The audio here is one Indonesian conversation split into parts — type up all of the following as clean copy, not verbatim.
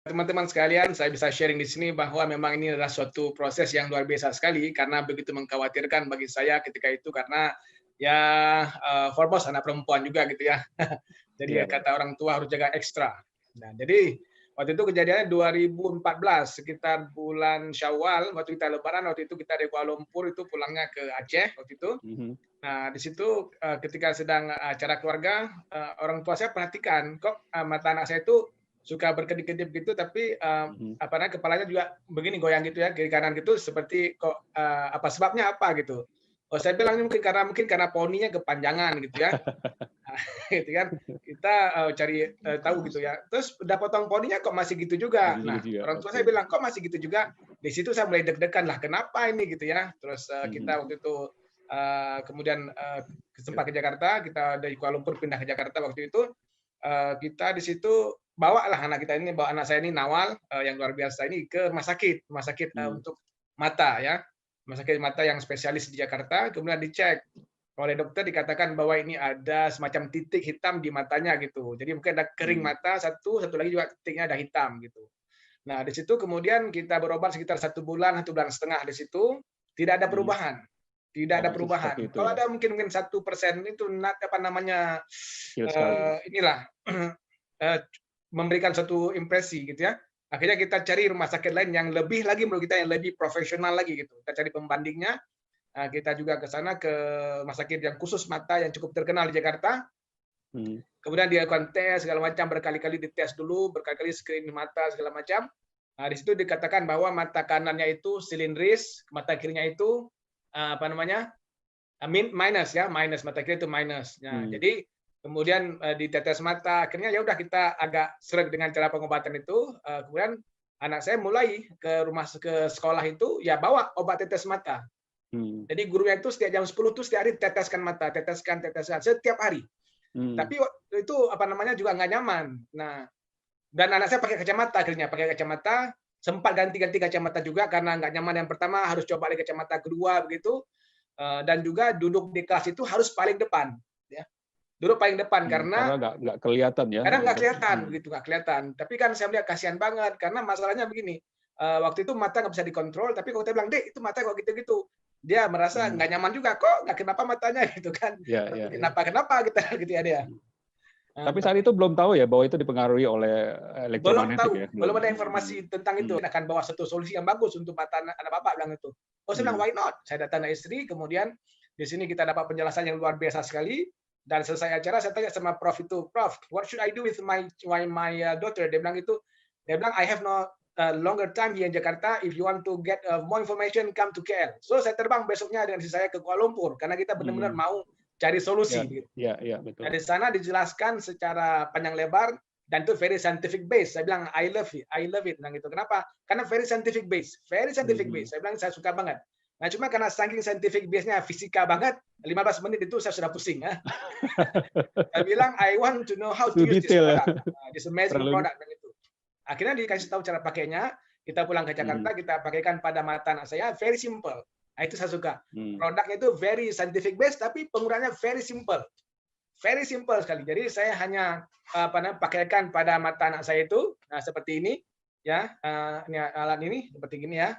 Teman-teman sekalian, saya bisa sharing di sini bahwa memang ini adalah suatu proses yang luar biasa sekali karena begitu mengkhawatirkan bagi saya ketika itu karena ya foremost anak perempuan juga gitu ya. Jadi Iya, Pak. kata orang tua harus jaga ekstra. Nah, jadi waktu itu kejadiannya 2014 sekitar bulan Syawal waktu kita lebaran waktu itu kita dari Kuala Lumpur itu pulangnya ke Aceh waktu itu. Mhm. Nah, di situ ketika sedang acara keluarga orang tua saya perhatikan kok mata anak saya itu suka berkedip-kedip gitu, tapi Mhm. apa namanya kepalanya juga begini goyang gitu ya kiri kanan gitu, seperti kok apa sebabnya apa gitu. Oh saya bilang ini mungkin karena poninya kepanjangan gitu ya, gitu kan. Kita cari tahu gitu ya. Terus udah potong poninya kok masih gitu juga. Masih Nah gitu ya? orang tua Oke. saya bilang kok masih gitu juga. Di situ saya mulai deg-degan lah, kenapa ini gitu ya. Terus Mhm. kita waktu itu kemudian sempat ke Jakarta, kita dari Kuala Lumpur pindah ke Jakarta waktu itu. Kita di situ bawa lah anak kita ini, bawa anak saya ini Nawal yang luar biasa ini ke rumah sakit Mmm. untuk mata ya, rumah sakit mata yang spesialis di Jakarta. Kemudian dicek oleh dokter dikatakan bahwa ini ada semacam titik hitam di matanya gitu. Jadi mungkin ada kering Mmm. mata satu lagi juga titiknya ada hitam gitu. Nah di situ kemudian kita berobat sekitar 1 bulan, 1,5 bulan di situ tidak ada Mhm. perubahan. Tidak Oh, ada masih seperti perubahan. itu Kalau ya? ada mungkin 1% itu apa namanya Kecil sekali ya? inilah eh, memberikan satu impresi gitu ya. Akhirnya kita cari rumah sakit lain yang lebih lagi menurut kita yang lebih profesional lagi gitu. Kita cari pembandingnya. Kita juga ke sana ke rumah sakit yang khusus mata yang cukup terkenal di Jakarta. Mhm. Kemudian dilakukan tes segala macam, berkali-kali dites dulu, berkali-kali screening mata segala macam. Nah, di situ dikatakan bahwa mata kanannya itu silindris, mata kirinya itu apa namanya? Minus ya, minus mata kiri itu minus. Nah, Mmm. jadi kemudian ditetes mata, akhirnya ya udah kita agak seret dengan cara pengobatan itu. Kemudian anak saya mulai ke sekolah itu ya bawa obat tetes mata. Mmm. Jadi gurunya itu setiap jam 10 tuh setiap hari teteskan mata, teteskan setiap hari. Mmm. Tapi waktu itu apa namanya juga nggak nyaman. Nah, dan anak saya pakai kacamata akhirnya, pakai kacamata, sempat ganti-ganti kacamata juga karena nggak nyaman yang pertama, harus coba lagi kacamata kedua begitu. Dan juga duduk di kelas itu harus paling depan, ya. Duduk paling depan Karena karena nggak kelihatan ya nggak untuk kelihatan begitu, nggak kelihatan. Tapi kan saya melihat kasihan banget karena masalahnya begini, waktu itu mata nggak bisa dikontrol, tapi kalau kita bilang, "Dek, itu mata kok gitu-gitu." Dia merasa mmm. nggak nyaman juga, "Kok nggak kenapa matanya?" Gitu kan. Iya, iya, iya. Kenapa kita gitu ya dia. Mmm. Tapi saat itu belum tahu ya bahwa itu dipengaruhi oleh Belum elektromagnetik ya? tahu, Belum belum ya? ada Mmm. informasi tentang itu. Mmm. Akan bawa satu solusi yang bagus untuk mata anak Bapak bilang itu. Oh, saya bilang, Mmm. "Why not?" Saya datang ke istri, kemudian di sini kita dapat penjelasan yang luar biasa sekali. Dan selesai acara saya tanya sama Prof itu, "Prof, what should I do with my daughter?" Dia bilang, "I have no longer time here in Jakarta. If you want to get more information, come to KL." So saya terbang besoknya dengan istri saya ke Kuala Lumpur karena kita benar-benar Mmm. mau cari Ya, solusi. Gitu. iya, iya, Nah, betul. di sana dijelaskan secara panjang lebar dan itu very scientific base. Saya bilang I love it, bilang gitu. Kenapa? Karena very scientific base, very scientific Mhm. base. Saya bilang saya suka banget. Nah, cuma karena saking scientific base-nya fisika banget, 15 menit itu saya sudah pusing ya. Saya bilang I want to know how to Itu use this detail ya? product, this amazing Terlalu product begitu. Akhirnya dikasih tahu cara pakainya, kita pulang ke mhm. Jakarta, kita pakaikan pada mata anak saya, very simple. Nah, itu saya suka. Mmm. Produknya itu very scientific base tapi penggunaannya very simple. Very simple sekali. Jadi saya hanya apa namanya pakaikan pada mata anak saya itu, nah seperti ini ya, ini alat ini seperti gini ya.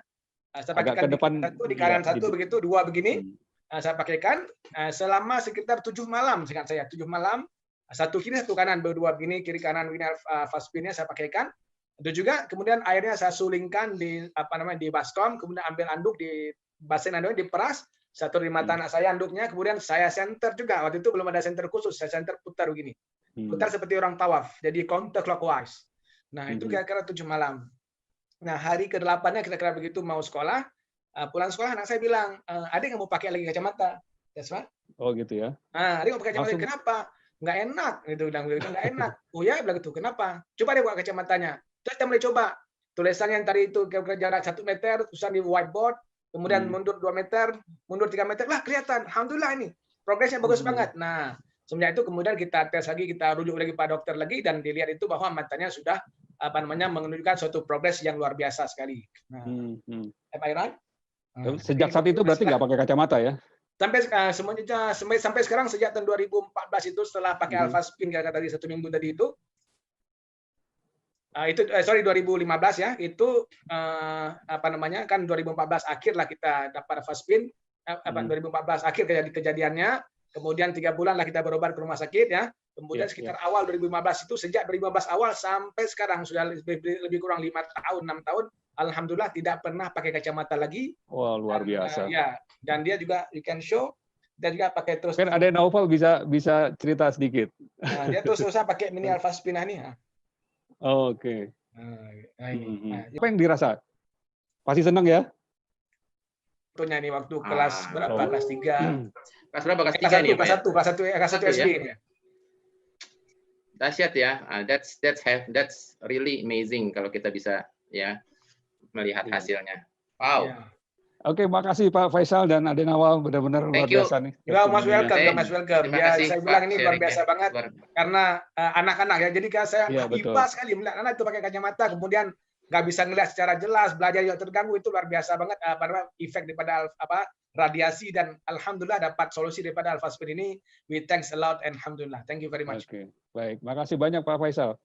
Saya Agak ke pakaikan di depan kiri satu, di ya, kanan satu begitu, dua begini. mmm. Saya pakaikan selama sekitar 7 malam, seingat saya 7 malam. Satu kiri satu kanan berdua begini, kiri kanan begini fast spinnya saya pakaikan. Itu juga kemudian airnya saya sulingkan di apa namanya di baskom, kemudian ambil anduk di basin anduknya diperas, satu di mata Mmm. anak saya anduknya, kemudian saya center juga. Waktu itu belum ada center khusus, saya center putar begini. Mmm. Putar seperti orang tawaf, jadi counter clockwise. Nah, itu Mhm. kira-kira 7 malam. Nah, hari ke-8-nya kira-kira begitu mau sekolah, pulang sekolah anak saya bilang, "Adik nggak mau pakai lagi kacamata." That's right. Oh gitu ya? Nah, "Adik mau pakai kacamata." Langsung "Kenapa?" "Nggak enak," gitu bilang begitu, "nggak enak." "Oh ya?" bilang gitu, "Kenapa?" "Coba deh buka kacamatanya." Terus kita mulai coba. Tulisan yang tadi itu kira-kira jarak 1 meter, tulisan di whiteboard, kemudian mmm. mundur 2 meter, mundur 3 meter, lah kelihatan, alhamdulillah ini, progresnya bagus Mhm. banget. Nah, semenjak itu kemudian kita tes lagi, kita rujuk lagi pada dokter lagi, dan dilihat itu bahwa matanya sudah apa namanya menunjukkan suatu progres yang luar biasa sekali. Nah, Mhm. am I right? Nah, Sejak jadi saat itu berarti masihlah nggak pakai kacamata ya? sampai sekarang sejak tahun 2014 itu setelah pakai Mhm. Alpha Spin kata tadi 1 minggu tadi itu, Sorry 2015 ya, itu apa namanya, kan 2014 akhir lah kita dapat Vaspin, 2014 akhir kejadiannya, kemudian 3 bulan lah kita berobat ke rumah sakit ya, kemudian sekitar awal 2015 itu, sejak 2015 awal sampai sekarang sudah lebih kurang 5 tahun, 6 tahun, alhamdulillah tidak pernah pakai kacamata lagi. Wah, luar biasa. Ya, dan dia juga you can show, dan juga pakai terus. Kan ada Naufal bisa cerita sedikit. Nah, dia terus-terusan pakai mini alpha spinah nih. Oh, oke. Nah, Apa yang dirasa? Pasti senang ya? Contohnya nih waktu kelas berapa? Kelas 3. Kelas berapa? Kelas 3 nih, Pak? Kelas 1 SD. Ya? Dahsyat ya. That's really amazing kalau kita bisa ya melihat hasilnya. Wow. Yeah. Oke, makasih Pak Faisal dan Ade Nawal, benar-benar luar biasa nih. Ya, Mas welcome, Mas welcome. Terima Ya, kasih, saya bilang Pak, ini luar biasa banget karena anak-anak ya. Jadi kan saya IPA sekali melihat anak itu pakai kacamata, kemudian nggak bisa ngelihat secara jelas, belajar juga terganggu, itu luar biasa banget pada efek daripada radiasi, dan alhamdulillah dapat solusi daripada Alphaspin ini. We thanks a lot and alhamdulillah. Thank you very much. Oke, baik. Makasih banyak Pak Faisal.